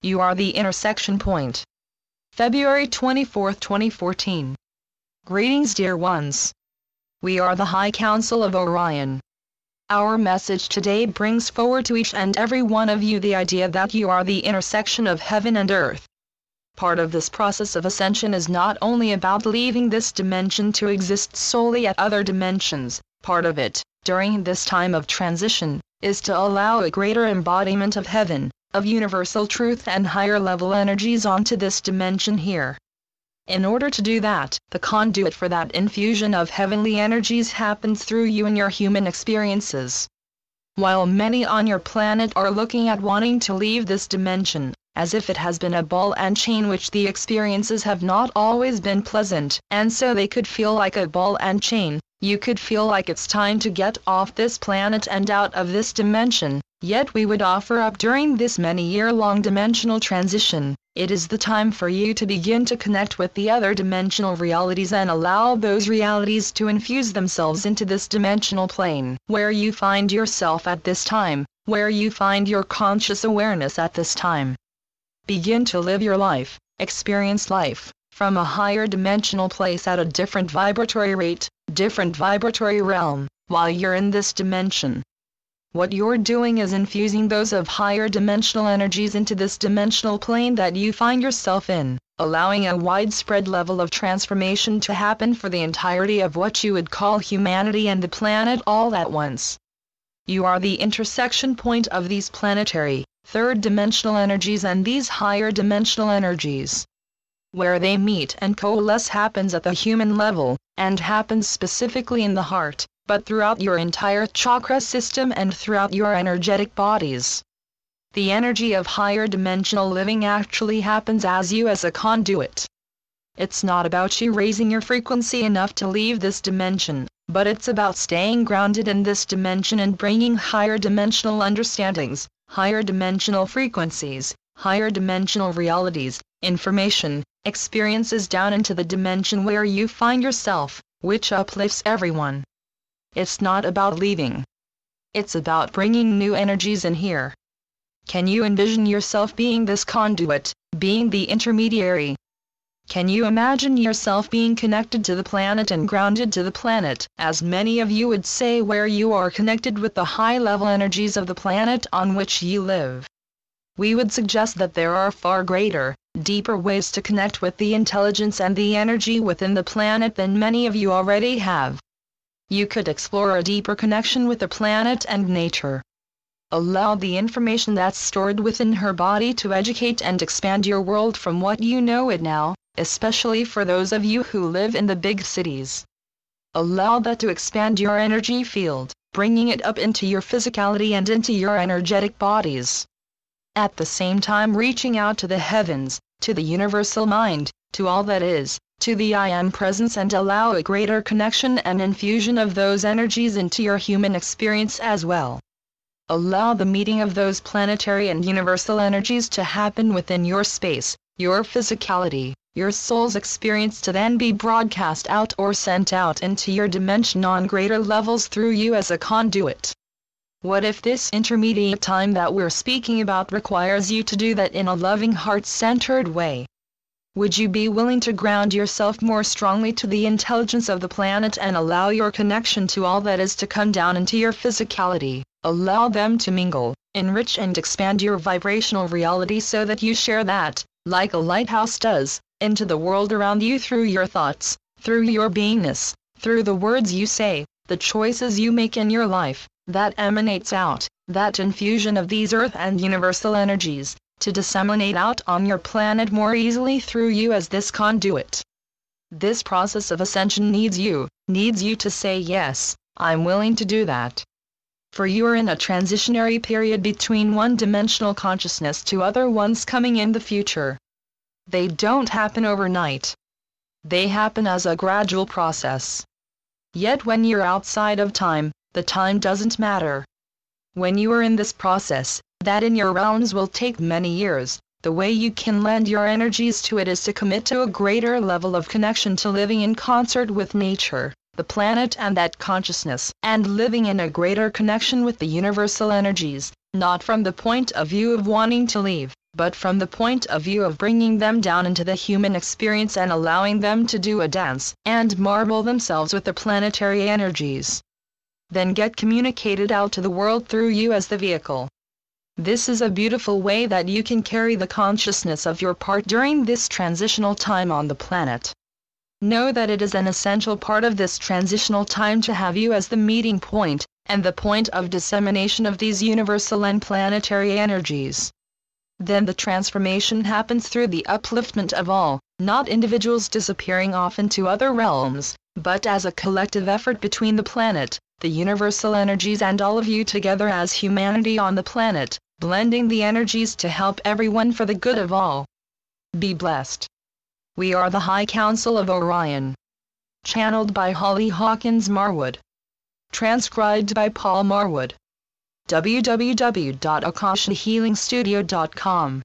You are the intersection point. February 24, 2014. Greetings, dear ones. We are the High Council of Orion. Our message today brings forward to each and every one of you the idea that you are the intersection of heaven and earth. Part of this process of ascension is not only about leaving this dimension to exist solely at other dimensions. Part of it, during this time of transition, is to allow a greater embodiment of heaven, of universal truth and higher level energies onto this dimension here. In order to do that, the conduit for that infusion of heavenly energies happens through you and your human experiences. While many on your planet are looking at wanting to leave this dimension, as if it has been a ball and chain which the experiences have not always been pleasant, and so they could feel like a ball and chain, you could feel like it's time to get off this planet and out of this dimension, yet we would offer up during this many-year-long dimensional transition, it is the time for you to begin to connect with the other dimensional realities and allow those realities to infuse themselves into this dimensional plane, where you find yourself at this time, where you find your conscious awareness at this time. Begin to live your life, experience life, from a higher dimensional place at a different vibratory rate, different vibratory realm, while you're in this dimension. What you're doing is infusing those of higher dimensional energies into this dimensional plane that you find yourself in, allowing a widespread level of transformation to happen for the entirety of what you would call humanity and the planet all at once. You are the intersection point of these planetary, third-dimensional energies and these higher dimensional energies. Where they meet and coalesce happens at the human level, and happens specifically in the heart, but throughout your entire chakra system and throughout your energetic bodies. The energy of higher dimensional living actually happens as you as a conduit. It's not about you raising your frequency enough to leave this dimension, but it's about staying grounded in this dimension and bringing higher dimensional understandings, higher dimensional frequencies, higher dimensional realities, information, experiences down into the dimension where you find yourself, which uplifts everyone. It's not about leaving. It's about bringing new energies in here. Can you envision yourself being this conduit, being the intermediary? Can you imagine yourself being connected to the planet and grounded to the planet, as many of you would say, where you are connected with the high-level energies of the planet on which you live? We would suggest that there are far greater, deeper ways to connect with the intelligence and the energy within the planet than many of you already have. You could explore a deeper connection with the planet and nature. Allow the information that's stored within her body to educate and expand your world from what you know it now, especially for those of you who live in the big cities. Allow that to expand your energy field, bringing it up into your physicality and into your energetic bodies. At the same time reaching out to the heavens, to the universal mind, to all that is, to the I Am presence, and allow a greater connection and infusion of those energies into your human experience as well. Allow the meeting of those planetary and universal energies to happen within your space, your physicality, your soul's experience to then be broadcast out or sent out into your dimension on greater levels through you as a conduit. What if this intermediate time that we're speaking about requires you to do that in a loving, heart-centered way? Would you be willing to ground yourself more strongly to the intelligence of the planet and allow your connection to all that is to come down into your physicality? Allow them to mingle, enrich and expand your vibrational reality so that you share that, like a lighthouse does, into the world around you through your thoughts, through your beingness, through the words you say, the choices you make in your life, that emanates out, that infusion of these earth and universal energies, to disseminate out on your planet more easily through you as this conduit. This process of ascension needs you to say, yes, I'm willing to do that. For you are in a transitionary period between one-dimensional consciousness to other ones coming in the future. They don't happen overnight. They happen as a gradual process. Yet when you're outside of time, the time doesn't matter. When you are in this process, that in your realms will take many years, the way you can lend your energies to it is to commit to a greater level of connection to living in concert with nature, the planet and that consciousness, and living in a greater connection with the universal energies, not from the point of view of wanting to leave, but from the point of view of bringing them down into the human experience and allowing them to do a dance and marvel themselves with the planetary energies. Then get communicated out to the world through you as the vehicle. This is a beautiful way that you can carry the consciousness of your part during this transitional time on the planet. Know that it is an essential part of this transitional time to have you as the meeting point, and the point of dissemination of these universal and planetary energies. Then the transformation happens through the upliftment of all, not individuals disappearing off into other realms, but as a collective effort between the planet, the universal energies and all of you together as humanity on the planet, blending the energies to help everyone for the good of all. Be blessed. We are the High Council of Orion. Channeled by Holly Hawkins Marwood. Transcribed by Paul Marwood. www.akashahealingstudio.com